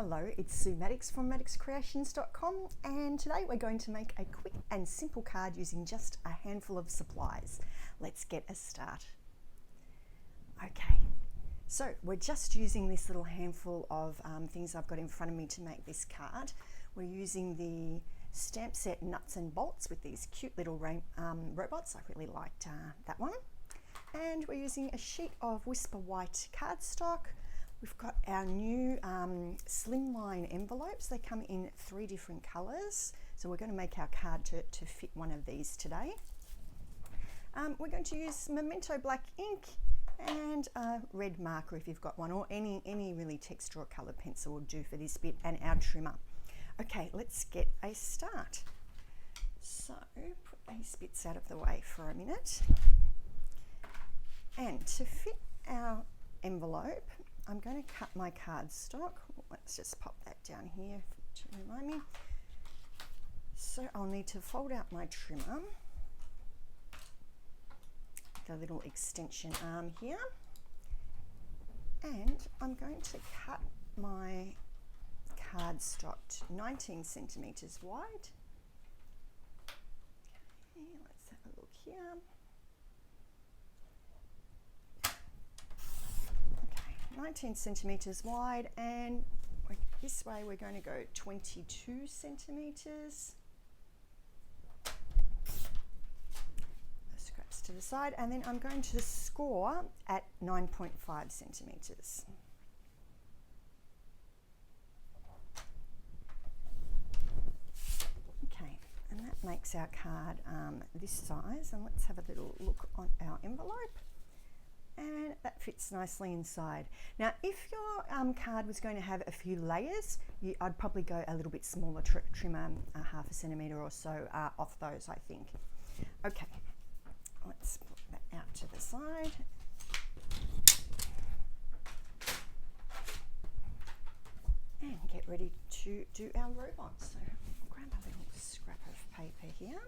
Hello, it's Sue Maddox from maddoxcreations.com, and today we're going to make a quick and simple card using just a handful of supplies. Let's get a start. Okay, so we're just using this little handful of things I've got in front of me to make this card. We're using the stamp set Nuts and Bolts with these cute little robots. I really liked that one. And we're using a sheet of Whisper White cardstock. We've got our new Slimline envelopes. They come in 3 different colours. So we're going to make our card to fit one of these today. We're going to use Memento Black ink and a red marker if you've got one, or any really texture or colour pencil will do for this bit, and our trimmer. Okay, let's get a start. So put these bits out of the way for a minute. And to fit our envelope, I'm going to cut my cardstock. Let's just pop that down here to remind me. So I'll need to fold out my trimmer, the little extension arm here, and I'm going to cut my cardstock to 19 centimetres wide. Okay, let's have a look here. 19 centimetres wide, and this way we're going to go 22 centimetres. Scraps to the side, and then I'm going to score at 9.5 centimetres. Okay, and that makes our card this size, and let's have a little look on our envelope. And that fits nicely inside. Now, if your card was going to have a few layers, I'd probably go a little bit smaller, trimmer, half a centimetre or so off those, I think. Okay, let's put that out to the side. And get ready to do our robot. So I'll grab a little scrap of paper here.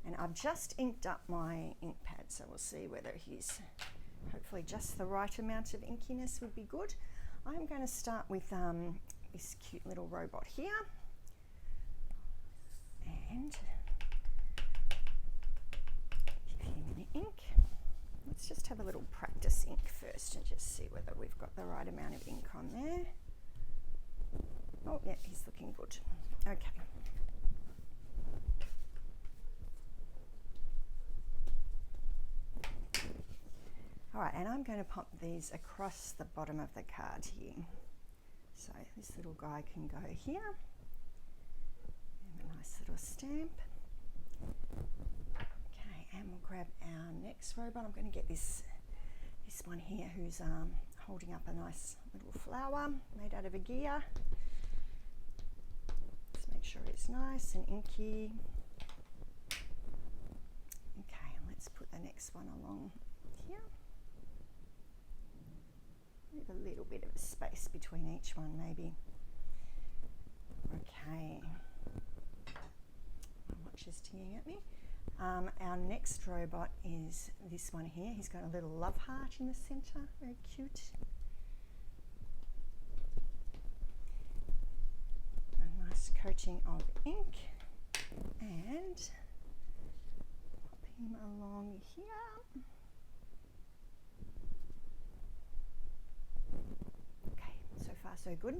And I've just inked up my ink pad, so we'll see whether he's hopefully just the right amount of inkiness would be good. I'm going to start with this cute little robot here. And give him an ink. Let's just have a little practice ink first and just see whether we've got the right amount of ink on there. Oh yeah, he's looking good. Okay. All right, and I'm going to pop these across the bottom of the card here. So this little guy can go here. And a nice little stamp. Okay, and we'll grab our next robot. I'm going to get this one here who's holding up a nice little flower made out of a gear. Let's make sure it's nice and inky. Okay, and let's put the next one along here. Leave a little bit of a space between each one, maybe. Okay. My watch is tinging at me. Our next robot is this one here. He's got a little love heart in the centre. Very cute. A nice coating of ink. And pop him along here. So good.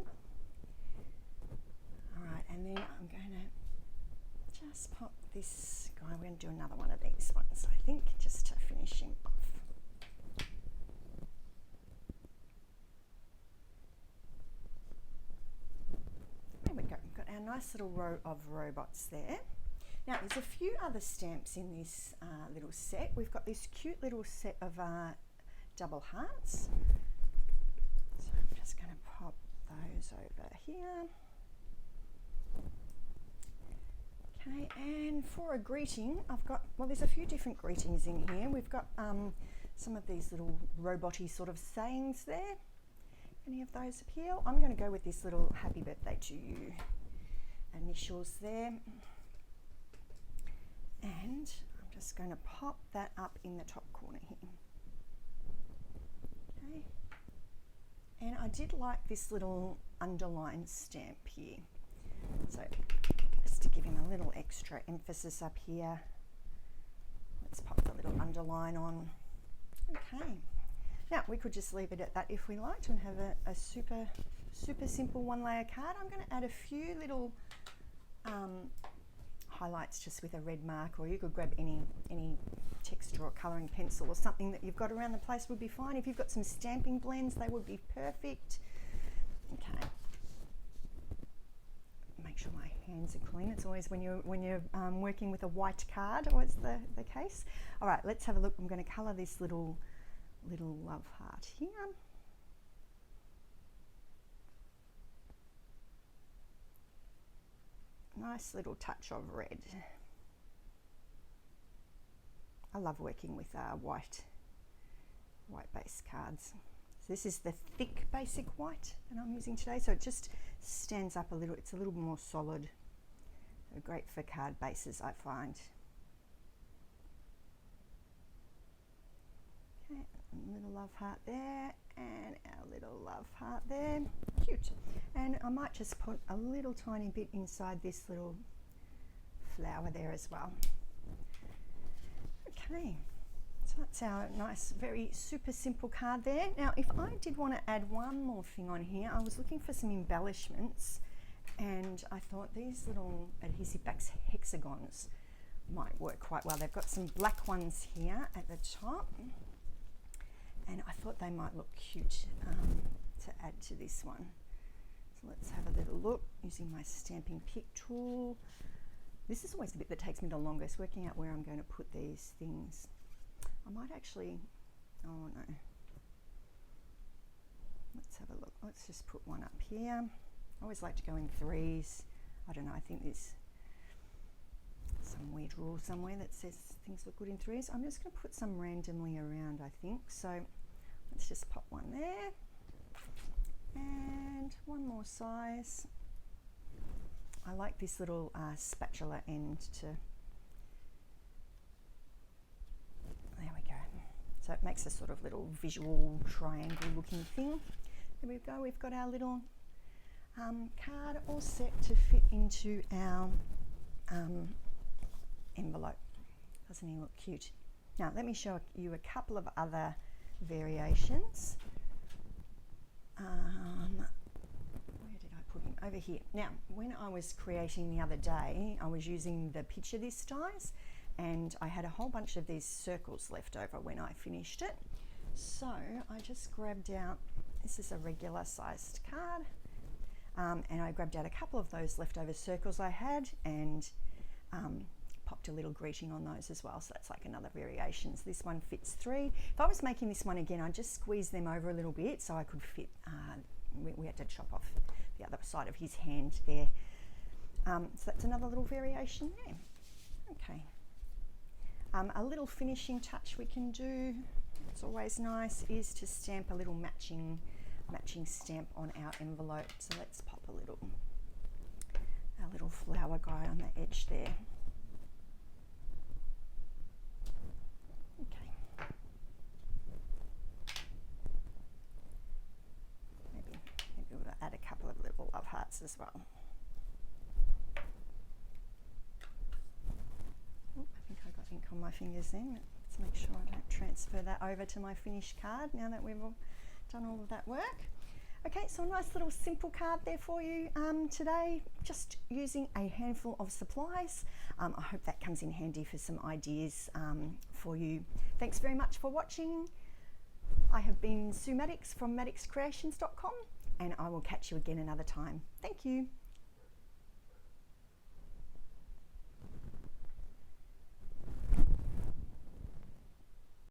All right, and then I'm going to just pop this guy. We're going to do another one of these ones, I think, just to finish him off. There we go. We've got our nice little row of robots there. Now, there's a few other stamps in this little set. We've got this cute little set of double hearts. So I'm just going to pop those over here. Okay, and for a greeting, I've got, well, there's a few different greetings in here. We've got some of these little robot-y sort of sayings there. Any of those appeal? I'm going to go with this little happy birthday to you initials there. And I'm just going to pop that up in the top corner here. Okay. And I did like this little underline stamp here. So just to give him a little extra emphasis up here, let's pop the little underline on. Okay. Now we could just leave it at that if we liked and have a super simple one layer card. I'm going to add a few little highlights just with a red mark, or you could grab any texture or colouring pencil or something that you've got around the place would be fine. If you've got some stamping blends, they would be perfect. Okay. Make sure my hands are clean. It's always when you're working with a white card, always the case. All right, let's have a look. I'm going to colour this little love heart here. Nice little touch of red. I love working with white base cards. So this is the thick basic white that I'm using today, so it just stands up a little. It's a little more solid. So great for card bases, I find. Okay, a little love heart there, and our little love heart there. Cute. And I might just put a little tiny bit inside this little flower there as well. Okay, so that's our nice, very super simple card there. Now, if I did want to add one more thing on here, I was looking for some embellishments, and I thought these little adhesive wax hexagons might work quite well. They've got some black ones here at the top, and I thought they might look cute to add to this one. So let's have a little look using my stamping pick tool. This is always the bit that takes me the longest, working out where I'm going to put these things. I might actually, oh no. Let's have a look. Let's just put one up here. I always like to go in threes. I don't know, I think there's some weird rule somewhere that says things look good in threes. I'm just going to put some randomly around, I think. So let's just pop one there. And one more size. I like this little spatula end to, there we go. So it makes a sort of little visual triangle looking thing. There we go, we've got our little card all set to fit into our envelope. Doesn't he look cute? Now let me show you a couple of other variations. Where did I put him? Over here. Now, when I was creating the other day, I was using the picture this size, and I had a whole bunch of these circles left over when I finished it. So I just grabbed out, this is a regular sized card, and I grabbed out a couple of those leftover circles I had, and popped a little greeting on those as well. So that's like another variation. So this one fits 3. If I was making this one again, I'd just squeeze them over a little bit so I could fit, we had to chop off the other side of his hand there. So that's another little variation there. Okay. A little finishing touch we can do, it's always nice, is to stamp a little matching stamp on our envelope. So let's pop our little flower guy on the edge there. Okay. Maybe we'll add a couple of little love hearts as well. Oh, I think I got ink on my fingers then. Let's make sure I don't transfer that over to my finished card now that we've all done all of that work. Okay, so a nice little simple card there for you today, just using a handful of supplies. I hope that comes in handy for some ideas for you. Thanks very much for watching. I have been Sue Maddox from maddoxcreations.com, and I will catch you again another time. Thank you.